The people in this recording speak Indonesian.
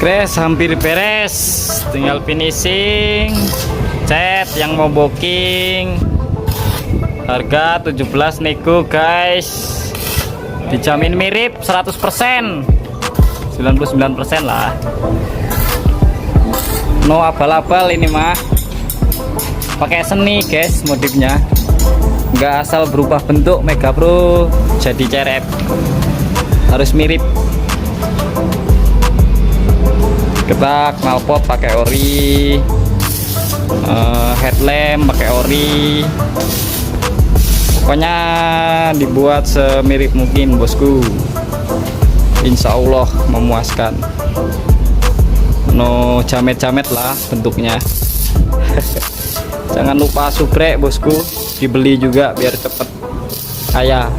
Crash hampir beres, tinggal finishing, cat yang mau booking. Harga 17 nego guys, dijamin mirip 100%, 99% lah. No abal-abal ini mah, pakai seni guys modifnya, nggak asal berubah bentuk megapro jadi ceret, harus mirip. Kita knalpot pakai ori, headlamp pakai ori, pokoknya dibuat semirip mungkin bosku, insya Allah memuaskan. No jamet-jamet lah bentuknya. Jangan lupa subrek bosku, dibeli juga biar cepet kaya.